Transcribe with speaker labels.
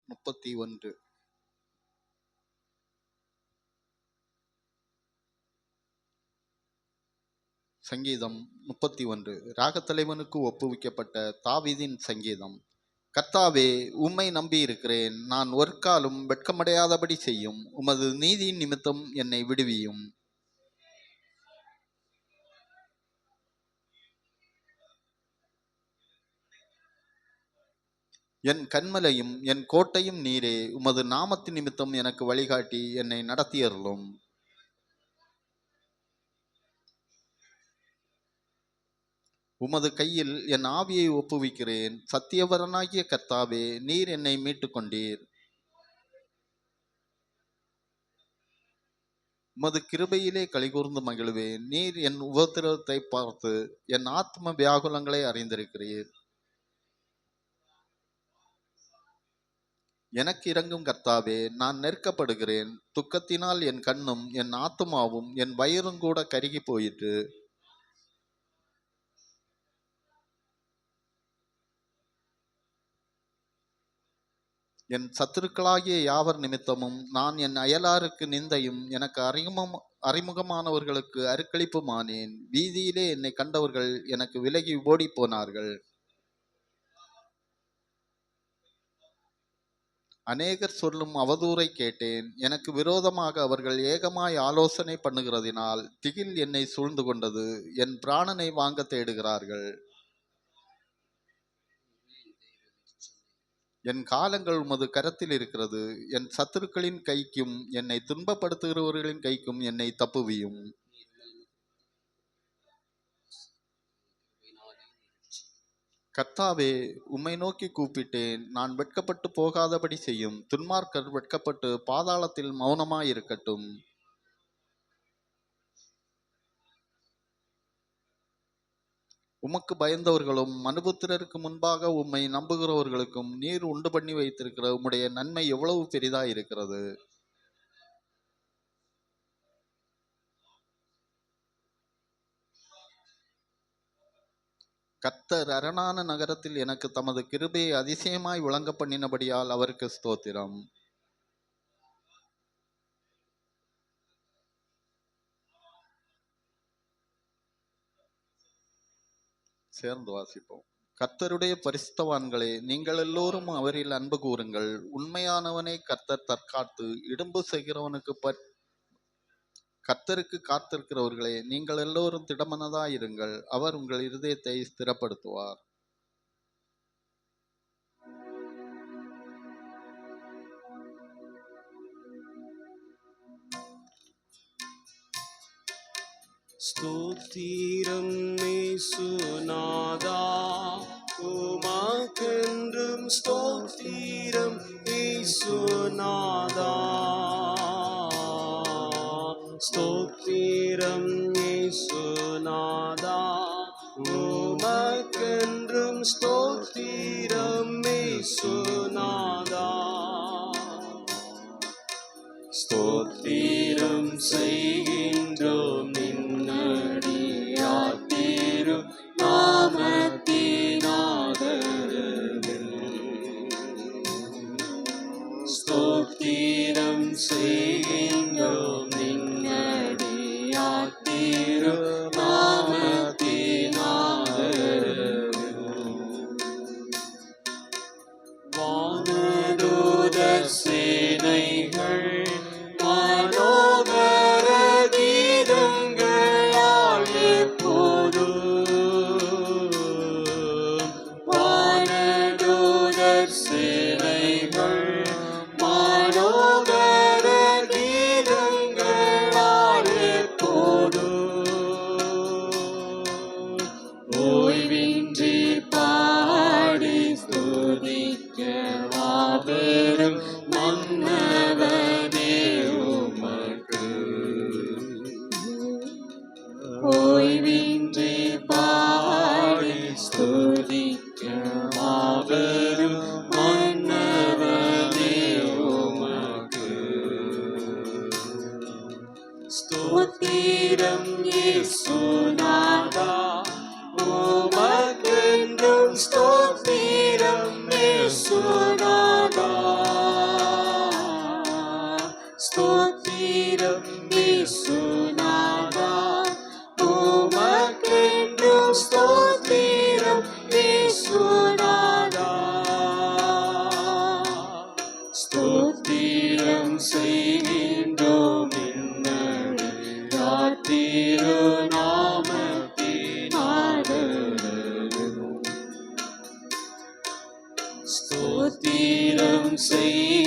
Speaker 1: 31. சங்கீதம் 31. ராகத்தலைவனுக்கு ஒப்புவிக்கப்பட்ட தாவீதின் சங்கீதம். கர்த்தாவே, உம்மை நம்பியிருக்கிறேன். நான் ஒரு காலும் வெட்கமடையாதபடி செய்யும். உமது நீதியின் நிமித்தம் என்னை விடுவியும். என் கன்மலையும் என் கோட்டையும் நீரே. உமது நாமத்து நிமித்தம் எனக்கு வழிகாட்டி என்னை நடத்தியருளும். உமது கையில் என் ஆவியை ஒப்புவிக்கிறேன். சத்தியவரனாகிய கர்த்தாவே, நீர் என்னை மீட்டு கொண்டீர். உமது கிருபையிலே கலிகூர்ந்து மகிழ்வேன். நீர் என் உபத்திரவத்தை பார்த்து என் ஆத்ம வியாகுலங்களை அறிந்திருக்கிறீர். எனக்கு இரங்கும் கர்த்தாவே, நான் நெருக்கப்படுகிறேன். துக்கத்தினால் என் கண்ணும் என் ஆத்துமாவும் என் வயிறும் கூட கருகி போயிற்று. என் சத்துருக்களாகிய யாவர் நிமித்தமும் நான் என் அயலாருக்கு நிந்தையும் எனக்கு அறிமுகமானவர்களுக்கு அருக்களிப்புமானேன். வீதியிலே என்னை கண்டவர்கள் எனக்கு விலகி ஓடி போனார்கள். அநேகர் சொல்லும் அவதூறை கேட்டேன். எனக்கு விரோதமாக அவர்கள் ஏகமாய் ஆலோசனை பண்ணுகிறதினால் திகில் என்னை சூழ்ந்து கொண்டது. என் பிராணனை வாங்க தேடுகிறார்கள். என் காலங்கள் உமது கரத்தில் இருக்கிறது. என் சத்துருக்களின் கைக்கும் என்னை துன்பப்படுத்துகிறவர்களின் கைக்கும் என்னை தப்புவியும். கர்த்தாவே, உம்மை நோக்கி கூப்பிட்டேன். நான் வெட்கப்பட்டு போகாதபடி செய்யும். துன்மார்க்கர் வெட்கப்பட்டு பாதாளத்தில் மௌனமாயிருக்கட்டும். உமக்கு பயந்தவர்களும் மனுபுத்திரருக்கு முன்பாக உம்மை நம்புகிறவர்களுக்கும் நீர் உண்டு பண்ணி வைத்திருக்கிற உம்முடைய நன்மை எவ்வளவு பெரிதாய் இருக்கிறது. கர்த்தர் அரணான நகரத்தில் எனக்கு தமது கிருபையை அதிசயமாய் விளங்க பண்ணினபடியால் அவருக்கு ஸ்தோத்திரம். சேர்ந்து வாசிப்போம். கர்த்தருடைய பரிசுத்தவான்களே, நீங்கள் எல்லோரும் அவரில் அன்பு கூறுங்கள். உண்மையானவனை கர்த்தர் தற்காத்து இடும்பு செய்கிறவனுக்கு கர்த்தருக்கு காத்திருக்கிறவர்களே, நீங்கள் எல்லோரும் திடமனதாயிருங்கள். அவர் உங்கள் இருதயத்தை ஸ்திரப்படுத்துவார்.
Speaker 2: ஸ்தோத்திரம் இயேசுநாதா, உமக்கென்றும் ஸ்தோத்திரம் இயேசுநாதா. ஸ்தோத்திரம் இயேசுநாதா, உமக்கென்றும் ஸ்தோத்திரம் இயேசுநாதா. ஸ்தோத்திரம் செய்கின்றோம் நின்னடியாத்திரு நாமத்தினாதரவில். ஸ்தோத்திரம் செய்கின்றோம் நின்னடியாத்திரு நாமத்தினாதரவில். வானதூதர் சேனைகள் மனோகர கீதங்களால் எப்போதும், வானதூதர் சேனைகள் மனோகர கீதங்களால் எப்போதும் ஓய்வின்றி பாடி ஸ்துதிக்க மாபெரும் மன்னவனே உமக்கு. ஓய்வின்றி பாடி ஸ்துதிக்க மாபெரும் மன்னவனே உமக்கு. ஸ்தோத்திரம் இயேசுநாதா, உமக்கென்றும் ஸ்தோத்திரம் இயேசுநாதா. இயேசுநாதா. ஸ்தோத்திரம் செய்கின்றோம் இன்னடியார் திருநாமத்தின் ஆதரவு. ஸ்தோத்திரம் செய்